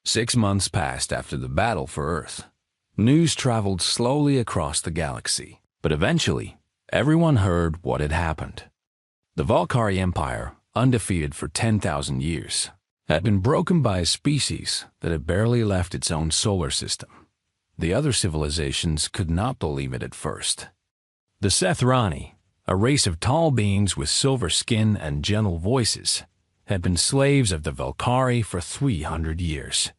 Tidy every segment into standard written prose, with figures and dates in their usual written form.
6 months passed after the battle for Earth. News traveled slowly across the galaxy, but eventually, everyone heard what had happened. The Valkyrie Empire, undefeated for 10,000 years, had been broken by a species that had barely left its own solar system. The other civilizations could not believe it at first. The Sethrani, a race of tall beings with silver skin and gentle voices, had been slaves of the Valkyrie for 300 years.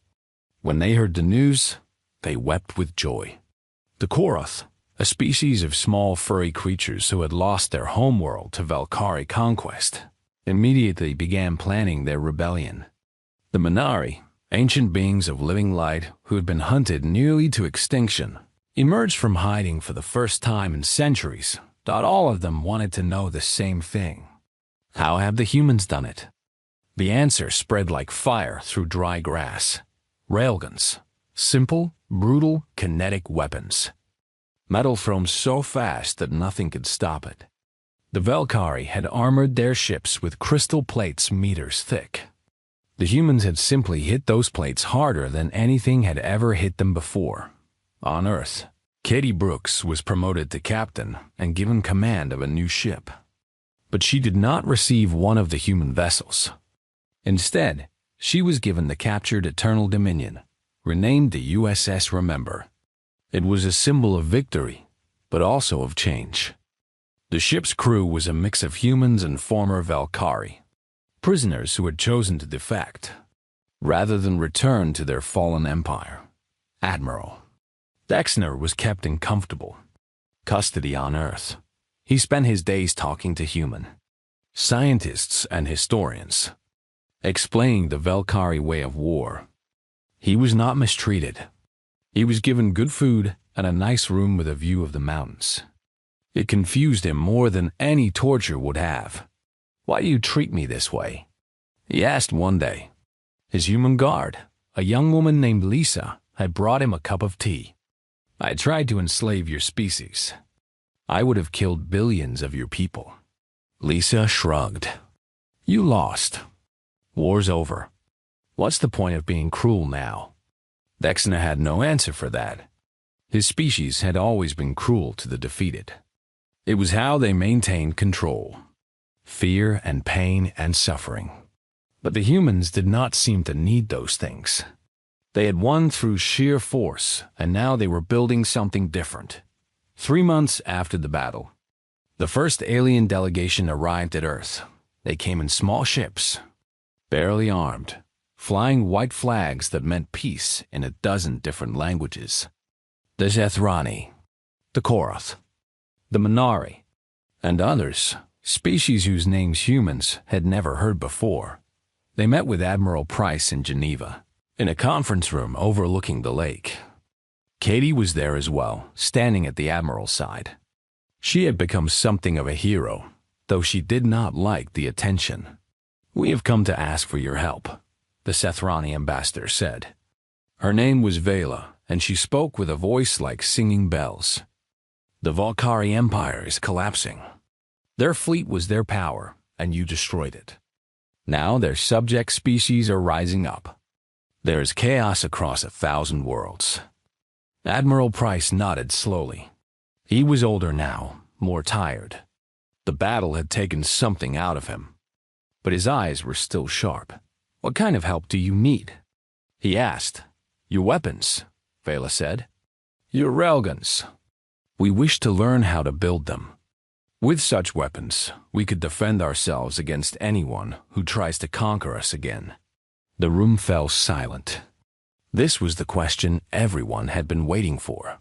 When they heard the news, they wept with joy. The Koroth, a species of small furry creatures who had lost their homeworld to Valkyrie conquest, immediately began planning their rebellion. The Minari, ancient beings of living light who had been hunted nearly to extinction, emerged from hiding for the first time in centuries. Thought all of them wanted to know the same thing. How have the humans done it? The answer spread like fire through dry grass. Railguns. Simple, brutal, kinetic weapons. Metal thrown so fast that nothing could stop it. The Valkyrie had armored their ships with crystal plates meters thick. The humans had simply hit those plates harder than anything had ever hit them before. On Earth, Katie Brooks was promoted to captain and given command of a new ship. But she did not receive one of the human vessels. Instead, she was given the captured Eternal Dominion, renamed the USS Remember. It was a symbol of victory, but also of change. The ship's crew was a mix of humans and former Valkyrie, prisoners who had chosen to defect, rather than return to their fallen empire. Admiral Dexner was kept in comfortable custody on Earth. He spent his days talking to human scientists and historians, explaining the Valkyrie way of war. He was not mistreated. He was given good food and a nice room with a view of the mountains. It confused him more than any torture would have. "Why do you treat me this way?" he asked one day. His human guard, a young woman named Lisa, had brought him a cup of tea. "I tried to enslave your species. I would have killed billions of your people." Lisa shrugged. "You lost. War's over. What's the point of being cruel now?" Dexner had no answer for that. His species had always been cruel to the defeated. It was how they maintained control. Fear and pain and suffering. But the humans did not seem to need those things. They had won through sheer force, and now they were building something different. 3 months after the battle, the first alien delegation arrived at Earth. They came in small ships, barely armed, flying white flags that meant peace in a dozen different languages. The Sethrani, the Koroth, the Minari, and others, species whose names humans had never heard before. They met with Admiral Price in Geneva, in a conference room overlooking the lake. Katie was there as well, standing at the Admiral's side. She had become something of a hero, though she did not like the attention. "We have come to ask for your help," the Sethrani ambassador said. Her name was Vela, and she spoke with a voice like singing bells. "The Valkyrie Empire is collapsing. Their fleet was their power, and you destroyed it. Now their subject species are rising up. There is chaos across 1,000 worlds." Admiral Price nodded slowly. He was older now, more tired. The battle had taken something out of him, but his eyes were still sharp. "What kind of help do you need?" he asked. "Your weapons," Vela said. "Your railguns. We wish to learn how to build them. With such weapons, we could defend ourselves against anyone who tries to conquer us again." The room fell silent. This was the question everyone had been waiting for.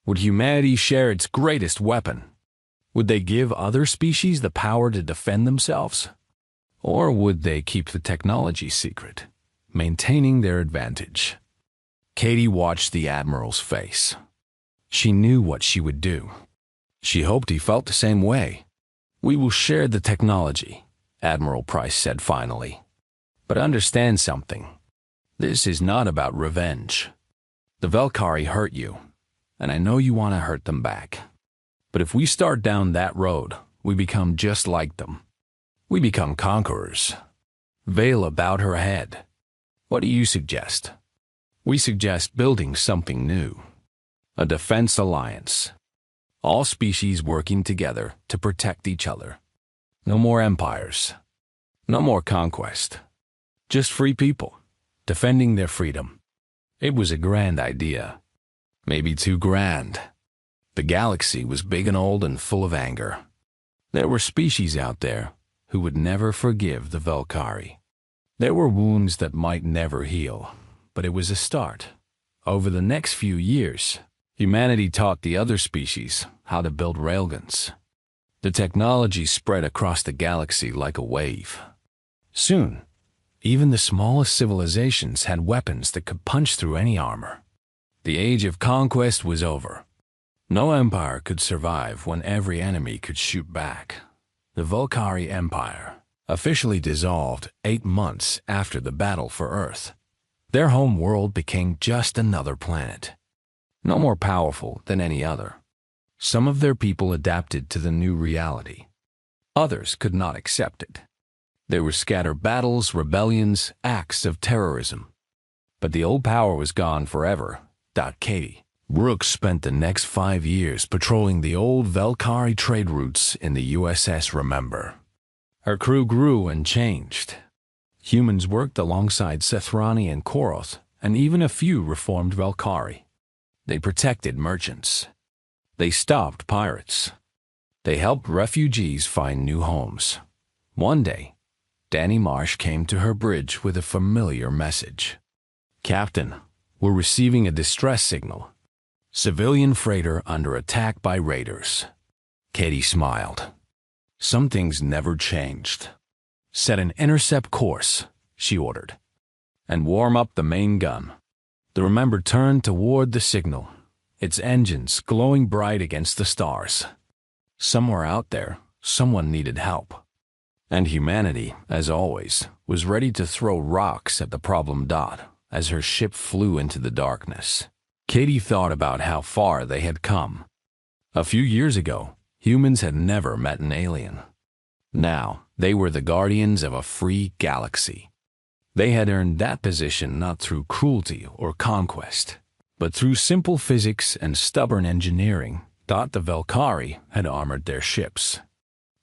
Would humanity share its greatest weapon? Would they give other species the power to defend themselves? Or would they keep the technology secret, maintaining their advantage? Katie watched the Admiral's face. She knew what she would do. She hoped he felt the same way. "We will share the technology," Admiral Price said finally. "But understand something. This is not about revenge. The Valkyrie hurt you, and I know you want to hurt them back. But if we start down that road, we become just like them. We become conquerors." Vela bowed her head. "What do you suggest?" We suggest building something new. A defense alliance. All species working together to protect each other. No more empires. No more conquest. Just free people, defending their freedom. It was a grand idea. Maybe too grand. The galaxy was big and old and full of anger. There were species out there who would never forgive the Valkyrie. There were wounds that might never heal, but it was a start. Over the next few years, humanity taught the other species how to build railguns. The technology spread across the galaxy like a wave. Soon, even the smallest civilizations had weapons that could punch through any armor. The age of conquest was over. No empire could survive when every enemy could shoot back. The Valkyrie Empire officially dissolved 8 months after the battle for Earth. Their home world became just another planet, no more powerful than any other. Some of their people adapted to the new reality. Others could not accept it. There were scattered battles, rebellions, acts of terrorism. But the old power was gone forever. Katie Brooks spent the next 5 years patrolling the old Valkyrie trade routes in the USS Remember. Her crew grew and changed. Humans worked alongside Sethrani and Koroth, and even a few reformed Valkyrie. They protected merchants. They stopped pirates. They helped refugees find new homes. One day, Danny Marsh came to her bridge with a familiar message. "Captain, we're receiving a distress signal. Civilian freighter under attack by raiders." Katie smiled. Some things never changed. "Set an intercept course," she ordered, "and warm up the main gun." The Remember turned toward the signal, its engines glowing bright against the stars. Somewhere out there, someone needed help. And humanity, as always, was ready to throw rocks at the problem dot as her ship flew into the darkness. Katie thought about how far they had come. A few years ago, humans had never met an alien. Now, they were the guardians of a free galaxy. They had earned that position not through cruelty or conquest, but through simple physics and stubborn engineering. The Valkyrie had armored their ships.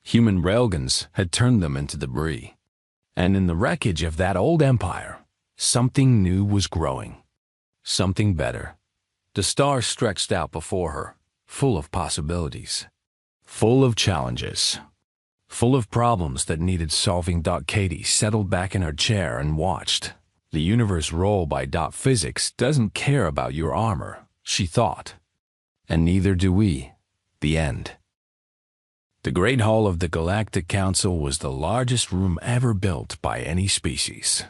Human railguns had turned them into debris. And in the wreckage of that old empire, something new was growing. Something better. The stars stretched out before her, full of possibilities. Full of challenges. Full of problems that needed solving. Katie settled back in her chair and watched. The universe roll by. Physics doesn't care about your armor, she thought. And neither do we. The end. The Great Hall of the Galactic Council was the largest room ever built by any species.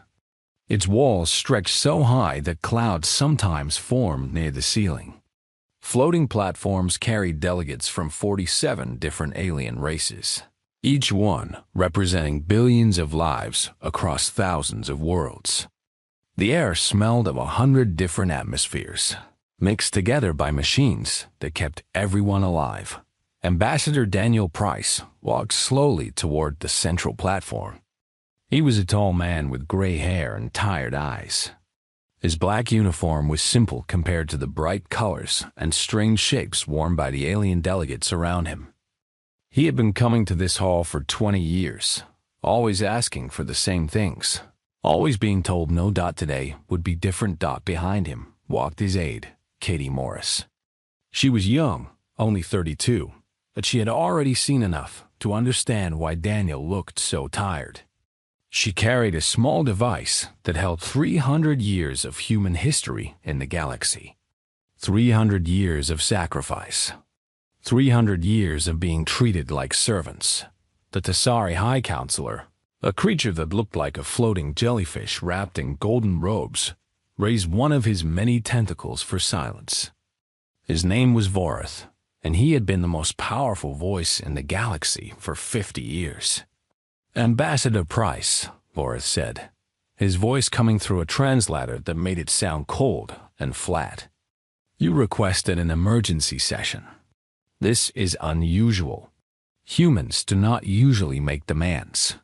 Its walls stretched so high that clouds sometimes formed near the ceiling. Floating platforms carried delegates from 47 different alien races, each one representing billions of lives across thousands of worlds. The air smelled of 100 different atmospheres, mixed together by machines that kept everyone alive. Ambassador Daniel Price walked slowly toward the central platform. He was a tall man with gray hair and tired eyes. His black uniform was simple compared to the bright colors and strange shapes worn by the alien delegates around him. He had been coming to this hall for 20 years, always asking for the same things, always being told no. Today would be different. Behind him walked his aide, Katie Morris. She was young, only 32, but she had already seen enough to understand why Daniel looked so tired. She carried a small device that held 300 years of human history in the galaxy. 300 years of sacrifice. 300 years of being treated like servants. The Tassari High Counselor, a creature that looked like a floating jellyfish wrapped in golden robes, raised one of his many tentacles for silence. His name was Vorith, and he had been the most powerful voice in the galaxy for 50 years. "Ambassador Price," Vorith said, his voice coming through a translator that made it sound cold and flat. "You requested an emergency session. This is unusual. Humans do not usually make demands."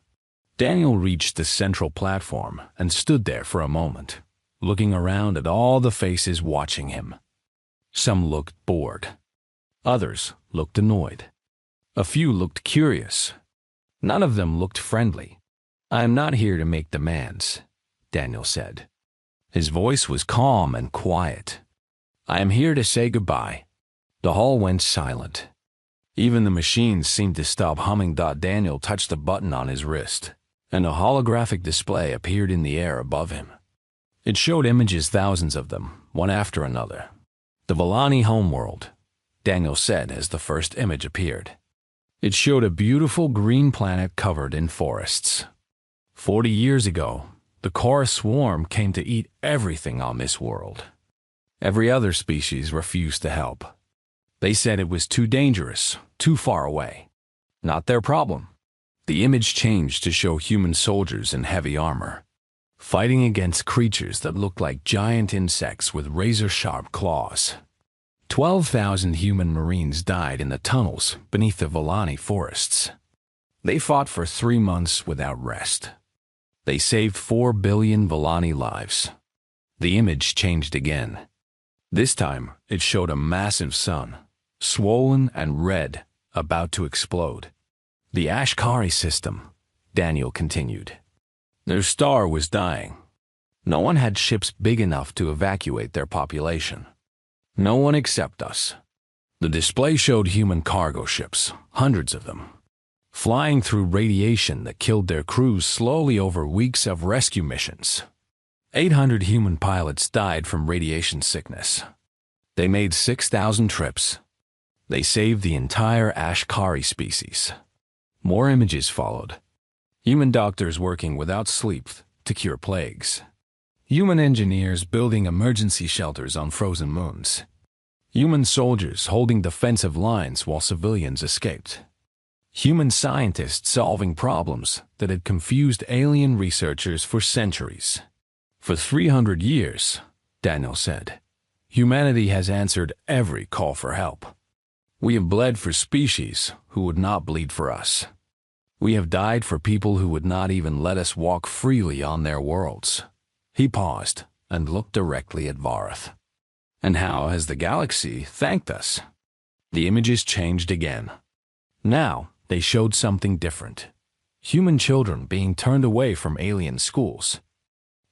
Daniel reached the central platform and stood there for a moment, looking around at all the faces watching him. Some looked bored. Others looked annoyed. A few looked curious. None of them looked friendly. "I am not here to make demands," Daniel said. His voice was calm and quiet. "I am here to say goodbye." The hall went silent. Even the machines seemed to stop humming. Daniel touched a button on his wrist, and a holographic display appeared in the air above him. It showed images, thousands of them, one after another. "The Volani homeworld," Daniel said as the first image appeared. It showed a beautiful green planet covered in forests. 40 years ago, the Chorus swarm came to eat everything on this world. Every other species refused to help. They said it was too dangerous, too far away. Not their problem. The image changed to show human soldiers in heavy armor, fighting against creatures that looked like giant insects with razor-sharp claws. 12,000 human Marines died in the tunnels beneath the Volani forests. They fought for 3 months without rest. They saved 4 billion Volani lives. The image changed again. This time, it showed a massive sun, swollen and red, about to explode. "The Ashkari system," Daniel continued. "Their star was dying. No one had ships big enough to evacuate their population. No one except us." The display showed human cargo ships, hundreds of them, flying through radiation that killed their crews slowly over weeks of rescue missions. 800 human pilots died from radiation sickness. They made 6,000 trips. They saved the entire Ashkari species. More images followed. Human doctors working without sleep to cure plagues. Human engineers building emergency shelters on frozen moons. Human soldiers holding defensive lines while civilians escaped. Human scientists solving problems that had confused alien researchers for centuries. "For 300 years, Daniel said, humanity has answered every call for help. We have bled for species who would not bleed for us. We have died for people who would not even let us walk freely on their worlds." He paused and looked directly at Varath. "And how has the galaxy thanked us?" The images changed again. Now, they showed something different. Human children being turned away from alien schools.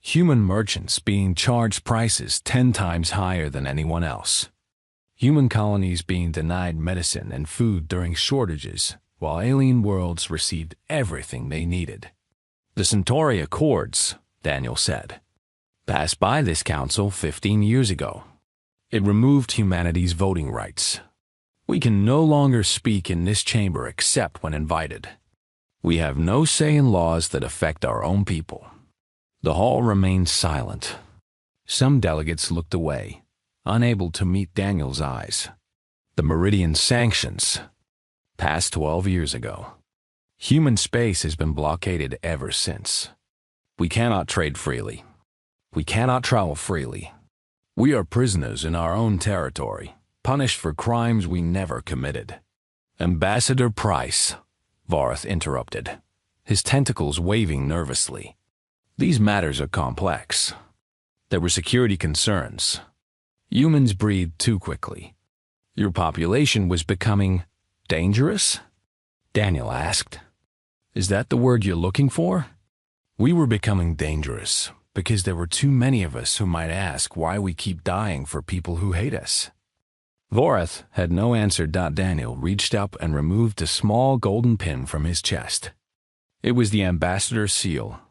Human merchants being charged prices 10 times higher than anyone else. Human colonies being denied medicine and food during shortages, while alien worlds received everything they needed. "The Centauri Accords," Daniel said, "passed by this council 15 years ago. It removed humanity's voting rights. We can no longer speak in this chamber except when invited. We have no say in laws that affect our own people." The hall remained silent. Some delegates looked away, unable to meet Daniel's eyes. "The Meridian Sanctions," passed 12 years ago. Human space has been blockaded ever since. We cannot trade freely. We cannot travel freely. We are prisoners in our own territory, punished for crimes we never committed. "Ambassador Price," Varath interrupted, his tentacles waving nervously. "These matters are complex. There were security concerns. Humans breed too quickly. Your population was becoming dangerous?" Daniel asked. "Is that the word you're looking for?" "We were becoming dangerous because there were too many of us who might ask why we keep dying for people who hate us." Varath had no answer. Daniel reached up and removed a small golden pin from his chest. It was the ambassador's seal,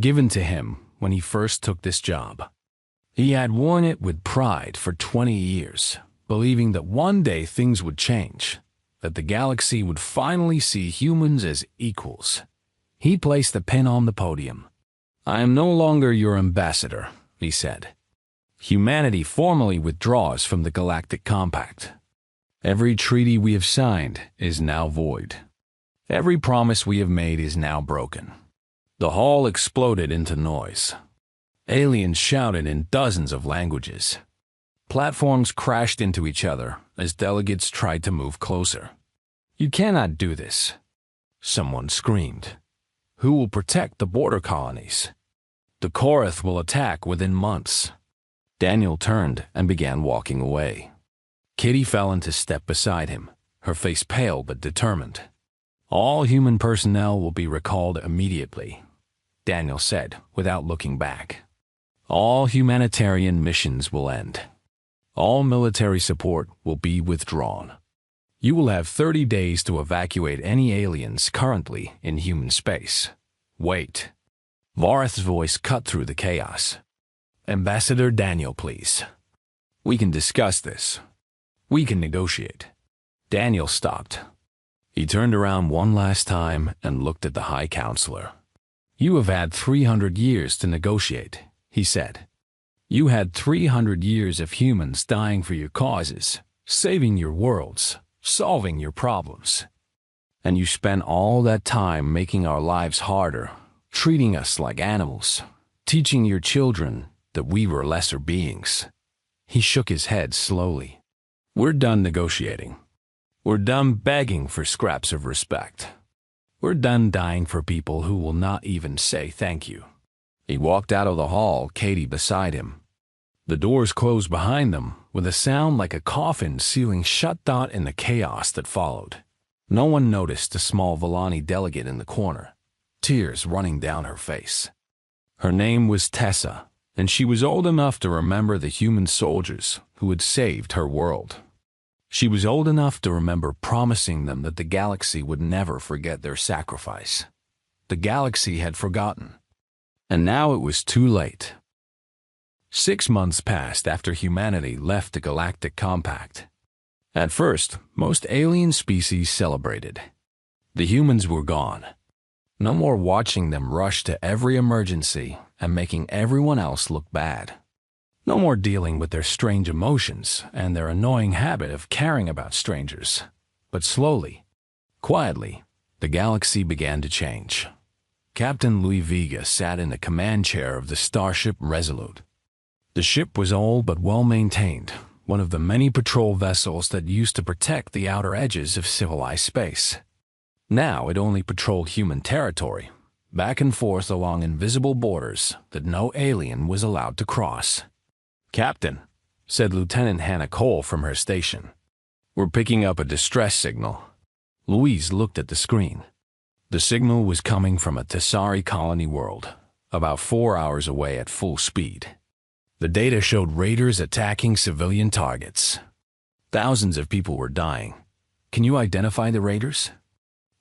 given to him when he first took this job. He had worn it with pride for 20 years, believing that one day things would change, that the galaxy would finally see humans as equals. He placed the pin on the podium. "I am no longer your ambassador," he said. "Humanity formally withdraws from the Galactic Compact. Every treaty we have signed is now void. Every promise we have made is now broken." The hall exploded into noise. Aliens shouted in dozens of languages. Platforms crashed into each other as delegates tried to move closer. "You cannot do this," someone screamed. "Who will protect the border colonies?" The Korath will attack within months. Daniel turned and began walking away. Kitty fell into step beside him, her face pale but determined. All human personnel will be recalled immediately, Daniel said without looking back. All humanitarian missions will end. All military support will be withdrawn. You will have 30 days to evacuate any aliens currently in human space. Wait. Vareth's voice cut through the chaos. Ambassador Daniel, please. We can discuss this. We can negotiate. Daniel stopped. He turned around one last time and looked at the High Counselor. You have had 300 years to negotiate, he said. You had 300 years of humans dying for your causes, saving your worlds, solving your problems. And you spent all that time making our lives harder, treating us like animals, teaching your children that we were lesser beings. He shook his head slowly. We're done negotiating. We're done begging for scraps of respect. We're done dying for people who will not even say thank you. He walked out of the hall, Katie beside him. The doors closed behind them with a sound like a coffin sealing shut in the chaos that followed. No one noticed the small Villani delegate in the corner, tears running down her face. Her name was Tessa, and she was old enough to remember the human soldiers who had saved her world. She was old enough to remember promising them that the galaxy would never forget their sacrifice. The galaxy had forgotten, and now it was too late. 6 months passed after humanity left the Galactic Compact. At first, most alien species celebrated. The humans were gone. No more watching them rush to every emergency and making everyone else look bad. No more dealing with their strange emotions and their annoying habit of caring about strangers. But slowly, quietly, the galaxy began to change. Captain Louis Vega sat in the command chair of the starship Resolute. The ship was old but well-maintained, one of the many patrol vessels that used to protect the outer edges of civilized space. Now it only patrolled human territory, back and forth along invisible borders that no alien was allowed to cross. Captain, said Lieutenant Hannah Cole from her station. We're picking up a distress signal. Louise looked at the screen. The signal was coming from a Tessari colony world, about 4 hours away at full speed. The data showed raiders attacking civilian targets. Thousands of people were dying. Can you identify the raiders?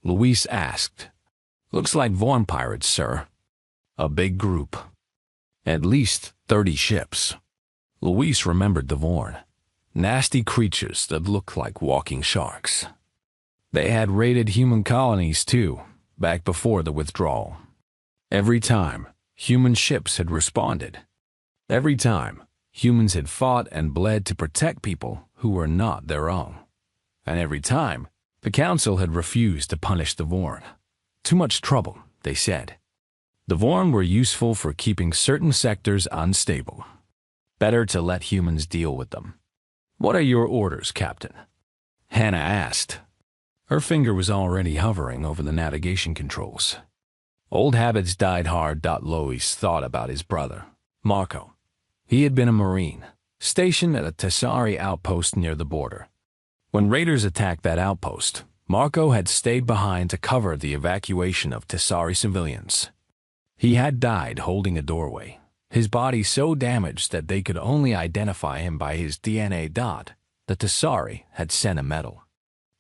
Louise asked. Looks like Vorn pirates, sir. A big group. At least 30 ships. Louise remembered the Vorn. Nasty creatures that looked like walking sharks. They had raided human colonies too, back before the withdrawal. Every time, human ships had responded. Every time, humans had fought and bled to protect people who were not their own. And every time, the Council had refused to punish the Vorn. Too much trouble, they said. The Vorn were useful for keeping certain sectors unstable. Better to let humans deal with them. What are your orders, Captain? Hannah asked. Her finger was already hovering over the navigation controls. Old habits died hard. Lois thought about his brother, Marco. He had been a Marine, stationed at a Tessari outpost near the border. When raiders attacked that outpost, Marco had stayed behind to cover the evacuation of Tessari civilians. He had died holding a doorway, his body so damaged that they could only identify him by his DNA. The Tessari had sent a medal.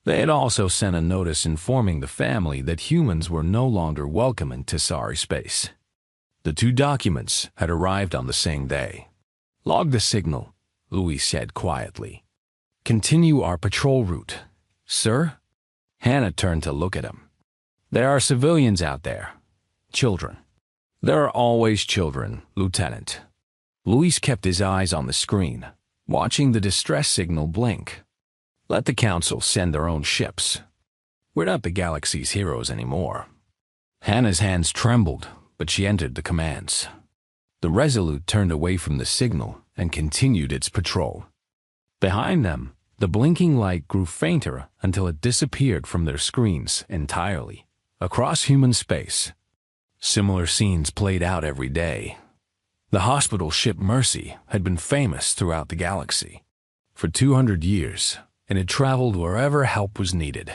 They had also sent a notice informing the family that humans were no longer welcome in Tessari space. The 2 documents had arrived on the same day. Log the signal, Louis said quietly. Continue our patrol route. Sir? Hannah turned to look at him. There are civilians out there. Children. There are always children, Lieutenant. Louis kept his eyes on the screen, watching the distress signal blink. Let the Council send their own ships. We're not the galaxy's heroes anymore. Hannah's hands trembled, but she entered the commands. The Resolute turned away from the signal and continued its patrol. Behind them, the blinking light grew fainter until it disappeared from their screens entirely, across human space. Similar scenes played out every day, The hospital ship Mercy had been famous throughout the galaxy. For 200 years, it had traveled wherever help was needed,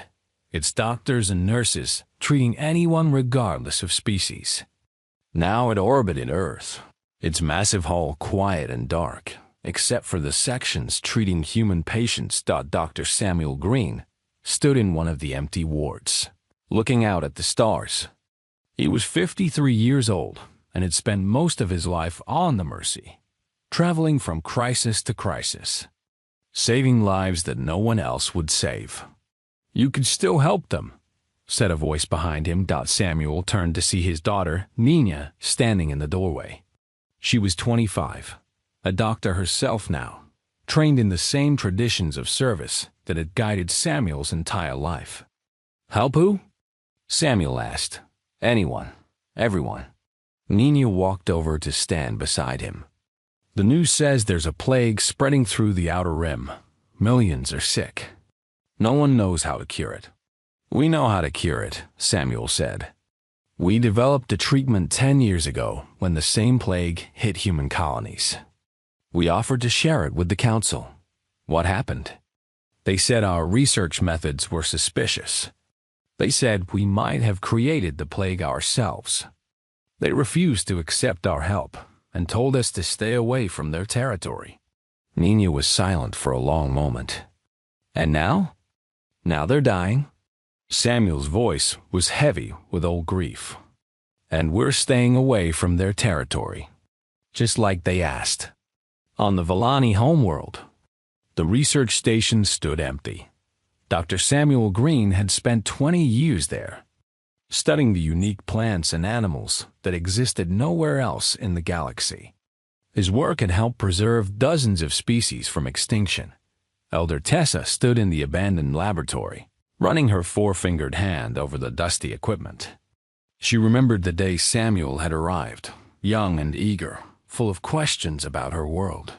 its doctors and nurses treating anyone regardless of species. Now it orbited Earth, its massive hull quiet and dark, except for the sections treating human patients. Dr. Samuel Green stood in one of the empty wards, looking out at the stars. He was 53 years old and had spent most of his life on the Mercy, traveling from crisis to crisis, saving lives that no one else would save. "You could still help them," said a voice behind him. Samuel turned to see his daughter, Nina, standing in the doorway. She was 25, a doctor herself now, trained in the same traditions of service that had guided Samuel's entire life. "Help who?" Samuel asked. "Anyone. Everyone." Nina walked over to stand beside him. "The news says there's a plague spreading through the outer rim. Millions are sick. No one knows how to cure it." "We know how to cure it," Samuel said. "We developed a treatment 10 years ago when the same plague hit human colonies. We offered to share it with the council. What happened? They said our research methods were suspicious. They said we might have created the plague ourselves. They refused to accept our help and told us to stay away from their territory." Nina was silent for a long moment. "And now? Now they're dying." Samuel's voice was heavy with old grief. "And we're staying away from their territory, just like they asked." On the Villani homeworld, the research station stood empty. Dr. Samuel Green had spent 20 years there, studying the unique plants and animals that existed nowhere else in the galaxy. His work had helped preserve dozens of species from extinction. Elder Tessa stood in the abandoned laboratory, running her four-fingered hand over the dusty equipment. She remembered the day Samuel had arrived, young and eager, full of questions about her world.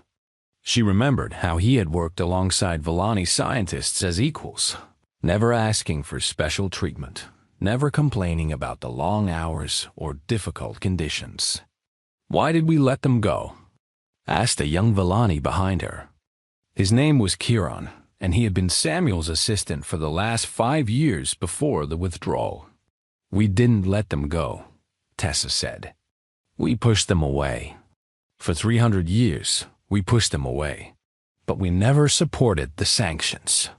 She remembered how he had worked alongside Villani scientists as equals, never asking for special treatment, never complaining about the long hours or difficult conditions. "Why did we let them go?" asked a young Villani behind her. His name was Kieran, and he had been Samuel's assistant for the last 5 years before the withdrawal. "We didn't let them go," Tessa said. "We pushed them away. For 300 years, we pushed them away, but we never supported the sanctions.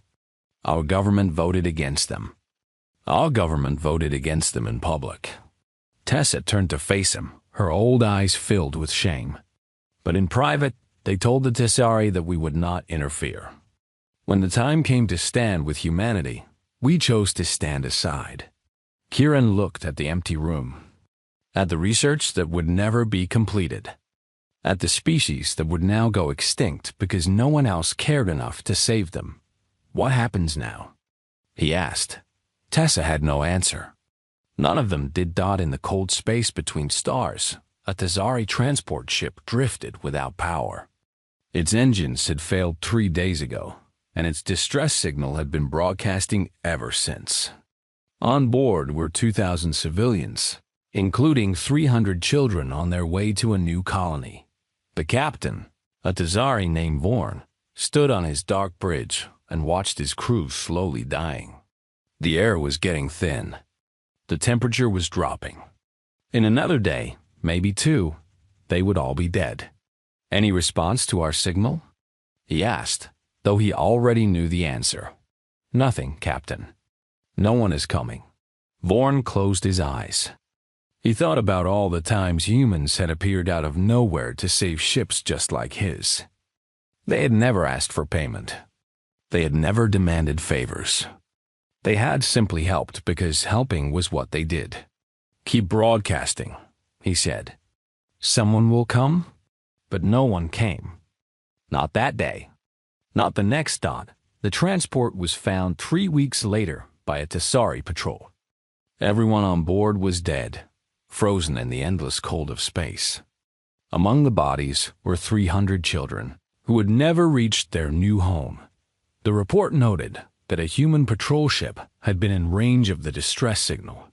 Our government voted against them. Our government voted against them in public." Tessa turned to face him, her old eyes filled with shame. "But in private, they told the Tessari that we would not interfere. When the time came to stand with humanity, we chose to stand aside." Kieran looked at the empty room, at the research that would never be completed, at the species that would now go extinct because no one else cared enough to save them. "What happens now?" he asked. Tessa had no answer. None of them did. In the cold space between stars, a Tessari transport ship drifted without power. Its engines had failed 3 days ago, and its distress signal had been broadcasting ever since. On board were 2,000 civilians, including 300 children on their way to a new colony. The captain, a Tessari named Vorn, stood on his dark bridge and watched his crew slowly dying. The air was getting thin. The temperature was dropping. In another day, maybe 2, they would all be dead. "Any response to our signal?" he asked, though he already knew the answer. "Nothing, Captain. No one is coming." Vorn closed his eyes. He thought about all the times humans had appeared out of nowhere to save ships just like his. They had never asked for payment. They had never demanded favors. They had simply helped because helping was what they did. "Keep broadcasting," he said. "Someone will come?" But no one came. Not that day. Not the next. The transport was found 3 weeks later by a Tessari patrol. Everyone on board was dead, frozen in the endless cold of space. Among the bodies were 300 children who had never reached their new home. The report noted that a human patrol ship had been in range of the distress signal.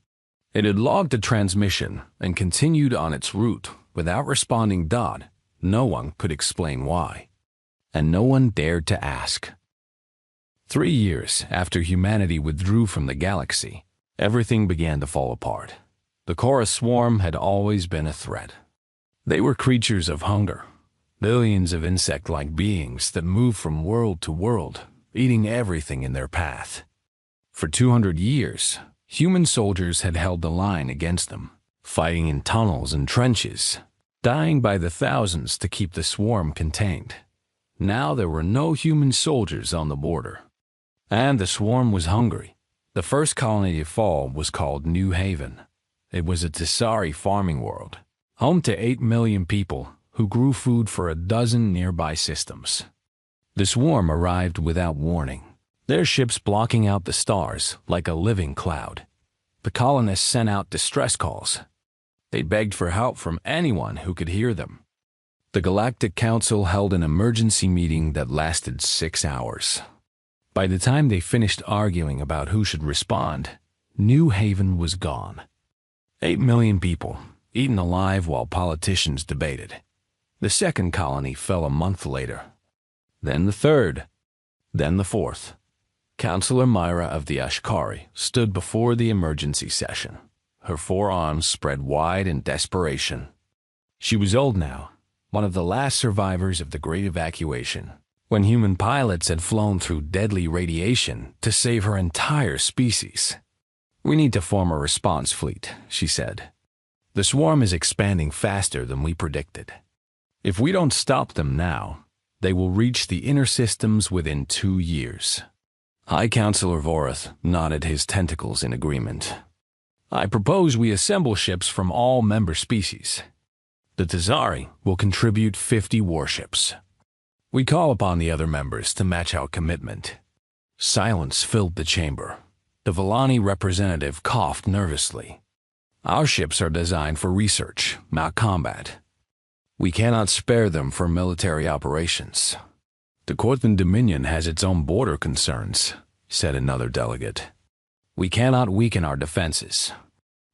It had logged a transmission and continued on its route without responding. No one could explain why, and no one dared to ask. 3 years after humanity withdrew from the galaxy, everything began to fall apart. The Chorus swarm had always been a threat. They were creatures of hunger, billions of insect-like beings that moved from world to world, eating everything in their path. For 200 years, human soldiers had held the line against them, fighting in tunnels and trenches, dying by the thousands to keep the swarm contained. Now there were no human soldiers on the border, and the swarm was hungry. The first colony to fall was called New Haven. It was a Tsari farming world, home to 8 million people who grew food for a dozen nearby systems. The swarm arrived without warning, their ships blocking out the stars like a living cloud. The colonists sent out distress calls. They begged for help from anyone who could hear them. The Galactic Council held an emergency meeting that lasted 6 hours. By the time they finished arguing about who should respond, New Haven was gone. 8 million people, eaten alive while politicians debated. The second colony fell a month later. Then the third. Then the fourth. Counselor Myra of the Ashkari stood before the emergency session, her forearms spread wide in desperation. She was old now, one of the last survivors of the Great Evacuation, when human pilots had flown through deadly radiation to save her entire species. "We need to form a response fleet," she said. "The swarm is expanding faster than we predicted. If we don't stop them now, they will reach the inner systems within 2 years." High Counselor Vorath nodded his tentacles in agreement. "I propose we assemble ships from all member species. The Tsari will contribute 50 warships. We call upon the other members to match our commitment." Silence filled the chamber. The Vellani representative coughed nervously. "Our ships are designed for research, not combat. We cannot spare them for military operations." "The Korthan Dominion has its own border concerns," said another delegate. "We cannot weaken our defenses."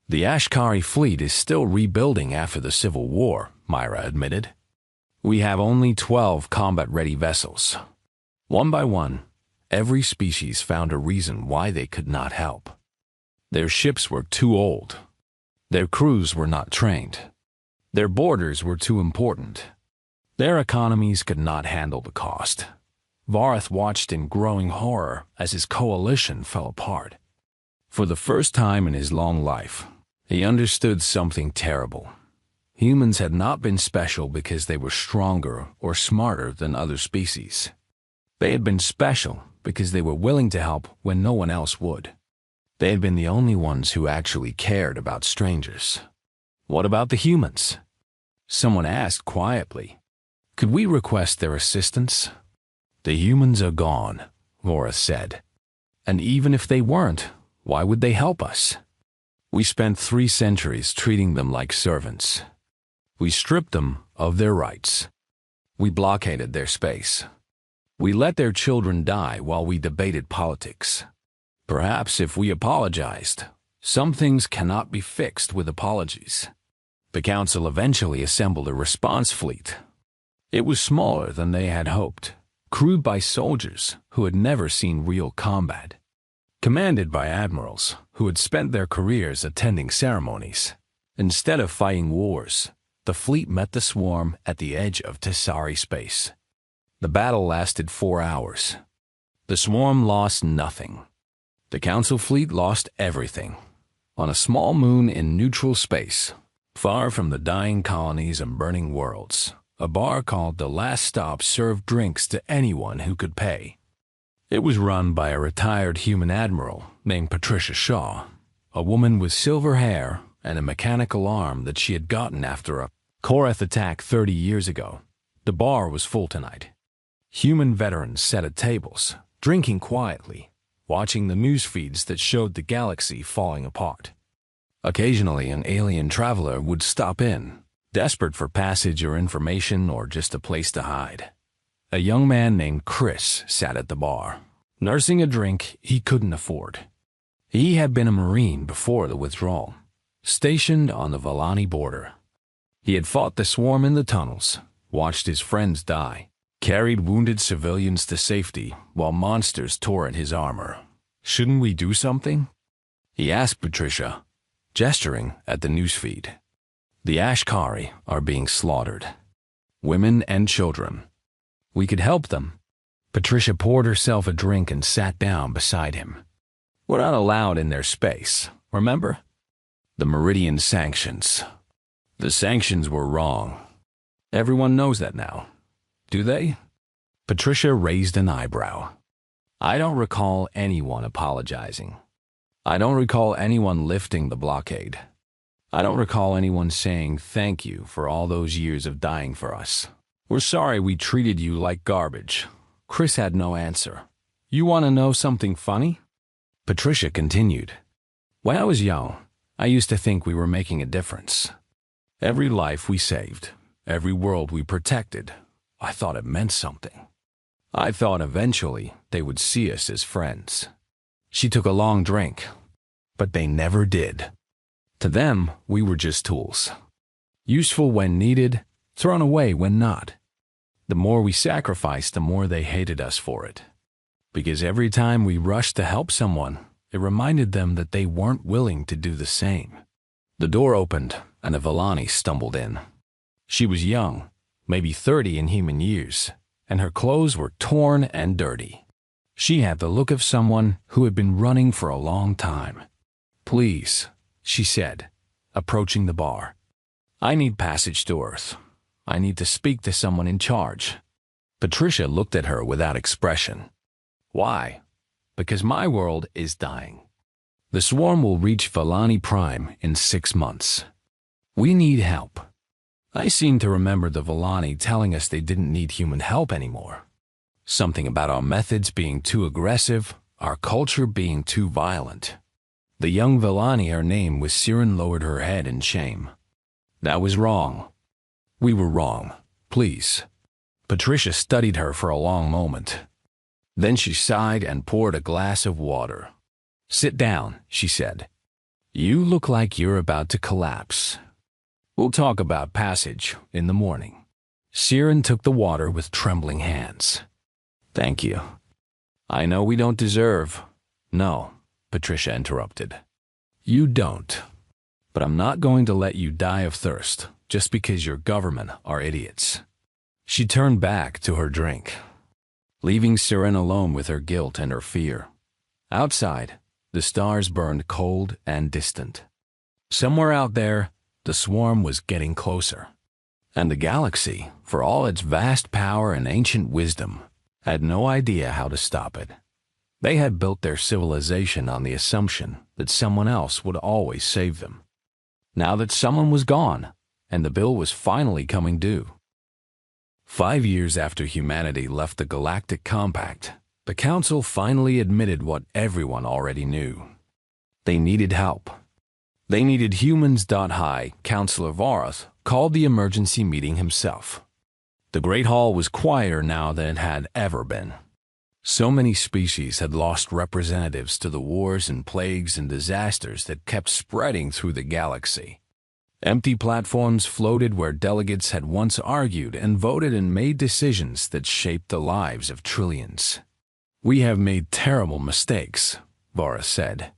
"The Ashkari fleet is still rebuilding after the Civil War," Myra admitted. "We have only 12 combat-ready vessels." One by one, every species found a reason why they could not help. Their ships were too old. Their crews were not trained. Their borders were too important. Their economies could not handle the cost. Vorath watched in growing horror as his coalition fell apart. For the first time in his long life, he understood something terrible. Humans had not been special because they were stronger or smarter than other species. They had been special because they were willing to help when no one else would. They had been the only ones who actually cared about strangers. "What about the humans?" someone asked quietly. "Could we request their assistance?" "The humans are gone," Vorath said. "And even if they weren't, why would they help us? We spent 3 centuries treating them like servants. We stripped them of their rights. We blockaded their space. We let their children die while we debated politics. Perhaps if we apologized, some things cannot be fixed with apologies." The council eventually assembled a response fleet. It was smaller than they had hoped, crewed by soldiers who had never seen real combat, commanded by admirals who had spent their careers attending ceremonies. Instead of fighting wars, the fleet met the swarm at the edge of Tsari space. The battle lasted 4 hours. The swarm lost nothing. The council fleet lost everything. On a small moon in neutral space, far from the dying colonies and burning worlds, a bar called The Last Stop served drinks to anyone who could pay. It was run by a retired human admiral named Patricia Shaw, a woman with silver hair and a mechanical arm that she had gotten after a Korath attack 30 years ago. The bar was full tonight. Human veterans sat at tables, drinking quietly, watching the news feeds that showed the galaxy falling apart. Occasionally, an alien traveler would stop in, desperate for passage or information or just a place to hide. A young man named Chris sat at the bar, nursing a drink he couldn't afford. He had been a Marine before the withdrawal, stationed on the Vellani border. He had fought the swarm in the tunnels, watched his friends die, carried wounded civilians to safety while monsters tore at his armor. Shouldn't we do something? He asked Patricia, gesturing at the newsfeed. The Ashkari are being slaughtered. Women and children. We could help them. Patricia poured herself a drink and sat down beside him. We're not allowed in their space, remember? The Meridian sanctions. The sanctions were wrong. Everyone knows that now. Do they? Patricia raised an eyebrow. I don't recall anyone apologizing. I don't recall anyone lifting the blockade. I don't recall anyone saying thank you for all those years of dying for us. We're sorry we treated you like garbage. Chris had no answer. You want to know something funny? Patricia continued. When I was young, I used to think we were making a difference. Every life we saved, every world we protected, I thought it meant something. I thought eventually they would see us as friends. She took a long drink, but they never did. To them, we were just tools. Useful when needed, thrown away when not. The more we sacrificed, the more they hated us for it. Because every time we rushed to help someone, it reminded them that they weren't willing to do the same. The door opened, and a Villani stumbled in. She was young, maybe 30 in human years, and her clothes were torn and dirty. She had the look of someone who had been running for a long time. Please, she said, approaching the bar. I need passage to Earth. I need to speak to someone in charge. Patricia looked at her without expression. Why? Because my world is dying. The swarm will reach Villani Prime in 6 months. We need help. I seem to remember the Villani telling us they didn't need human help anymore. Something about our methods being too aggressive, our culture being too violent. The young Villani, her name was Siren, lowered her head in shame. That was wrong. We were wrong. Please. Patricia studied her for a long moment. Then she sighed and poured a glass of water. Sit down, she said. You look like you're about to collapse. We'll talk about passage in the morning. Siren took the water with trembling hands. Thank you. I know we don't deserve. No, Patricia interrupted. You don't. But I'm not going to let you die of thirst just because your government are idiots. She turned back to her drink, leaving Siren alone with her guilt and her fear. Outside, the stars burned cold and distant. Somewhere out there, the swarm was getting closer. And the galaxy, for all its vast power and ancient wisdom, had no idea how to stop it. They had built their civilization on the assumption that someone else would always save them. Now that someone was gone, and the bill was finally coming due. 5 years after humanity left the Galactic Compact, the Council finally admitted what everyone already knew. They needed help. They needed humans. High Counselor Varath called the emergency meeting himself. The Great Hall was quieter now than it had ever been. So many species had lost representatives to the wars and plagues and disasters that kept spreading through the galaxy. Empty platforms floated where delegates had once argued and voted and made decisions that shaped the lives of trillions. We have made terrible mistakes, Varath said.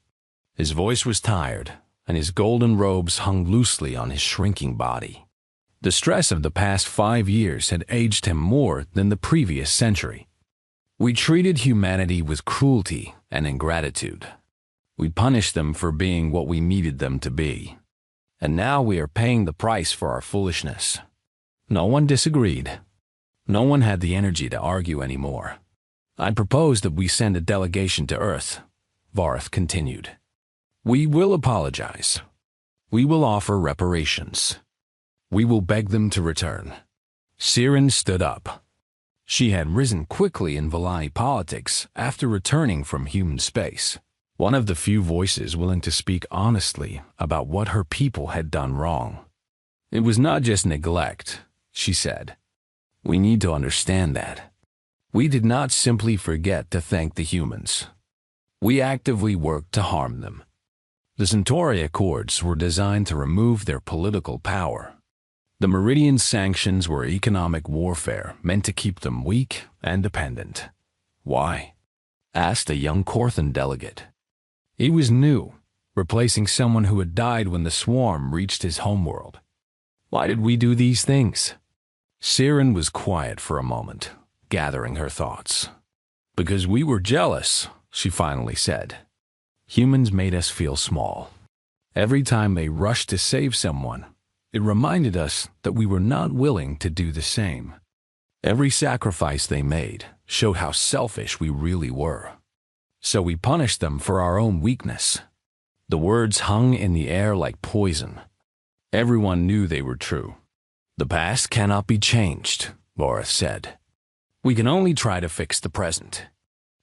His voice was tired, and his golden robes hung loosely on his shrinking body. The stress of the past 5 years had aged him more than the previous century. We treated humanity with cruelty and ingratitude. We punished them for being what we needed them to be. And now we are paying the price for our foolishness. No one disagreed. No one had the energy to argue anymore. I propose that we send a delegation to Earth, Varath continued. We will apologize. We will offer reparations. We will beg them to return. Siren stood up. She had risen quickly in Villani politics after returning from human space, one of the few voices willing to speak honestly about what her people had done wrong. It was not just neglect, she said. We need to understand that. We did not simply forget to thank the humans. We actively worked to harm them. The Centauri Accords were designed to remove their political power. The Meridian sanctions were economic warfare meant to keep them weak and dependent. Why? Asked a young Corthan delegate. He was new, replacing someone who had died when the swarm reached his homeworld. Why did we do these things? Siren was quiet for a moment, gathering her thoughts. Because we were jealous, she finally said. Humans made us feel small. Every time they rushed to save someone, it reminded us that we were not willing to do the same. Every sacrifice they made showed how selfish we really were. So we punished them for our own weakness. The words hung in the air like poison. Everyone knew they were true. The past cannot be changed, Voreth said. We can only try to fix the present.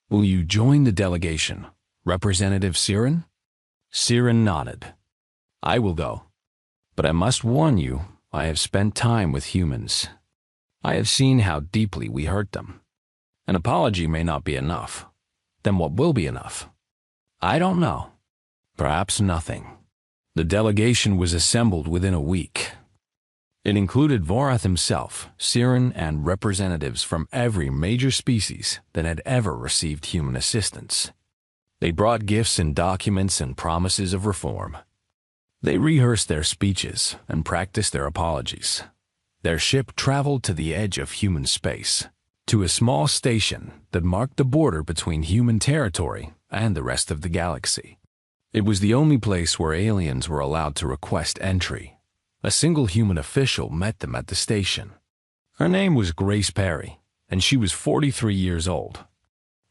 Will you join the delegation, Representative Siren? Siren nodded. I will go. But I must warn you, I have spent time with humans. I have seen how deeply we hurt them. An apology may not be enough. Then what will be enough? I don't know. Perhaps nothing. The delegation was assembled within a week. It included Voreth himself, Siren, and representatives from every major species that had ever received human assistance. They brought gifts and documents and promises of reform. They rehearsed their speeches and practiced their apologies. Their ship traveled to the edge of human space, to a small station that marked the border between human territory and the rest of the galaxy. It was the only place where aliens were allowed to request entry. A single human official met them at the station. Her name was Grace Perry, and she was 43 years old.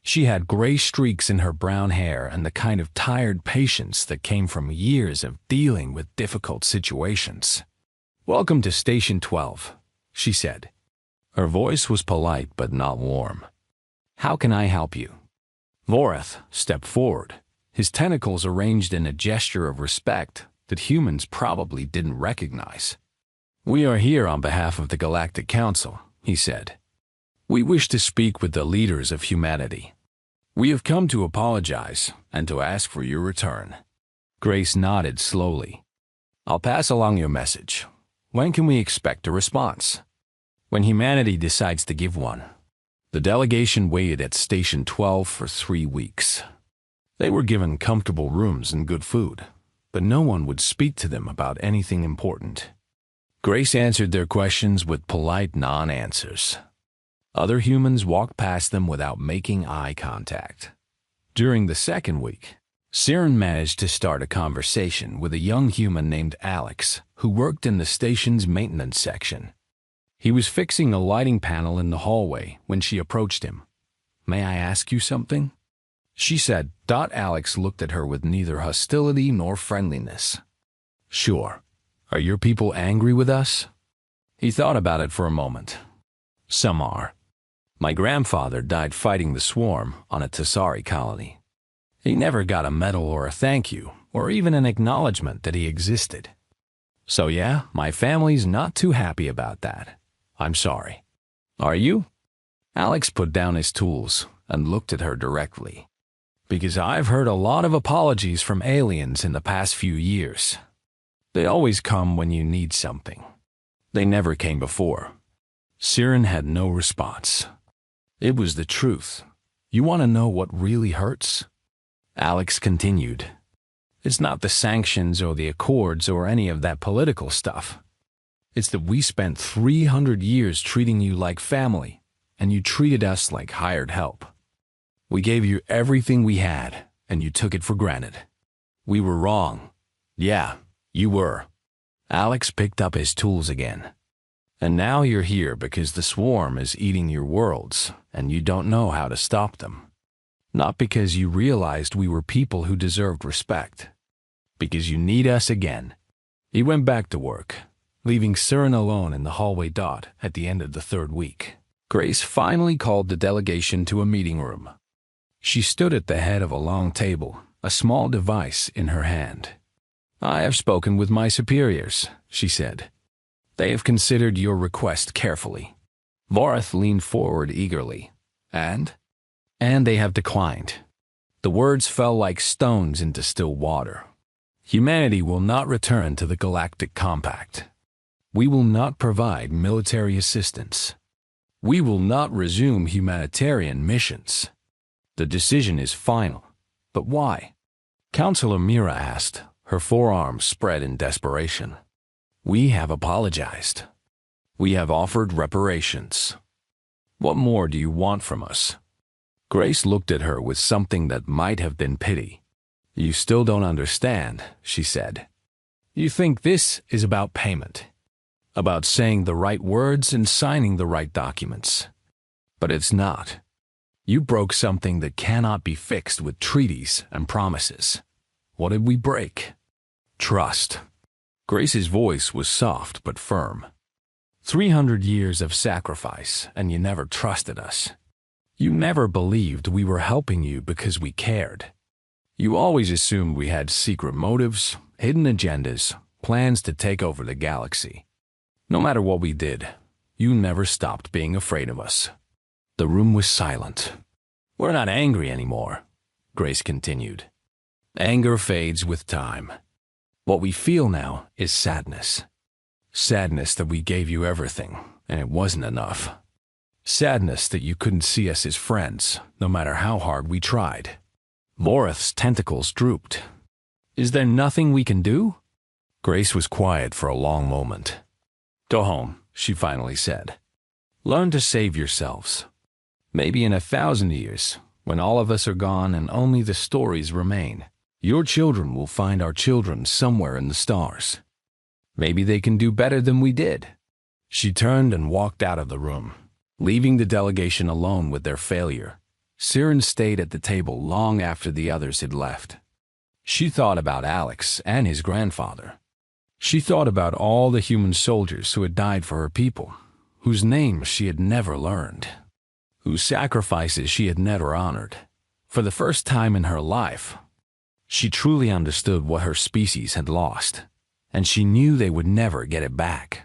She had gray streaks in her brown hair and the kind of tired patience that came from years of dealing with difficult situations. Welcome to Station 12, she said. Her voice was polite but not warm. How can I help you? Voreth stepped forward, his tentacles arranged in a gesture of respect that humans probably didn't recognize. We are here on behalf of the Galactic Council, he said. We wish to speak with the leaders of humanity. We have come to apologize and to ask for your return. Grace nodded slowly. I'll pass along your message. When can we expect a response? When humanity decides to give one. The delegation waited at Station 12 for 3 weeks. They were given comfortable rooms and good food, but no one would speak to them about anything important. Grace answered their questions with polite non-answers. Other humans walked past them without making eye contact. During the second week, Siren managed to start a conversation with a young human named Alex, who worked in the station's maintenance section. He was fixing a lighting panel in the hallway when she approached him. May I ask you something? She said. Alex looked at her with neither hostility nor friendliness. Sure. Are your people angry with us? He thought about it for a moment. Some are. My grandfather died fighting the swarm on a Tassari colony. He never got a medal or a thank you, or even an acknowledgement that he existed. So yeah, my family's not too happy about that. I'm sorry. Are you? Alex put down his tools and looked at her directly. Because I've heard a lot of apologies from aliens in the past few years. They always come when you need something. They never came before. Siren had no response. It was the truth. You want to know what really hurts? Alex continued. It's not the sanctions or the accords or any of that political stuff. It's that we spent 300 years treating you like family, and you treated us like hired help. We gave you everything we had, and you took it for granted. We were wrong. Yeah, you were. Alex picked up his tools again. And now you're here because the swarm is eating your worlds, and you don't know how to stop them. Not because you realized we were people who deserved respect. Because you need us again. He went back to work, leaving Siren alone in the hallway at the end of the third week. Grace finally called the delegation to a meeting room. She stood at the head of a long table, a small device in her hand. I have spoken with my superiors, she said. They have considered your request carefully. Voreth leaned forward eagerly. And they have declined. The words fell like stones into still water. Humanity will not return to the Galactic Compact. We will not provide military assistance. We will not resume humanitarian missions. The decision is final. But why? Counselor Mira asked, her forearms spread in desperation. We have apologized. We have offered reparations. What more do you want from us? Grace looked at her with something that might have been pity. You still don't understand, she said. You think this is about payment, about saying the right words and signing the right documents. But it's not. You broke something that cannot be fixed with treaties and promises. What did we break? Trust. Grace's voice was soft but firm. 300 years of sacrifice, and you never trusted us. You never believed we were helping you because we cared. You always assumed we had secret motives, hidden agendas, plans to take over the galaxy. No matter what we did, you never stopped being afraid of us. The room was silent. We're not angry anymore, Grace continued. Anger fades with time. What we feel now is sadness. Sadness that we gave you everything, and it wasn't enough. Sadness that you couldn't see us as friends, no matter how hard we tried. Vorith's tentacles drooped. Is there nothing we can do? Grace was quiet for a long moment. Go home, she finally said. Learn to save yourselves. Maybe in 1,000 years, when all of us are gone and only the stories remain, your children will find our children somewhere in the stars. Maybe they can do better than we did. She turned and walked out of the room, leaving the delegation alone with their failure. Siren stayed at the table long after the others had left. She thought about Alex and his grandfather. She thought about all the human soldiers who had died for her people, whose names she had never learned, whose sacrifices she had never honored. For the first time in her life, she truly understood what her species had lost, and she knew they would never get it back.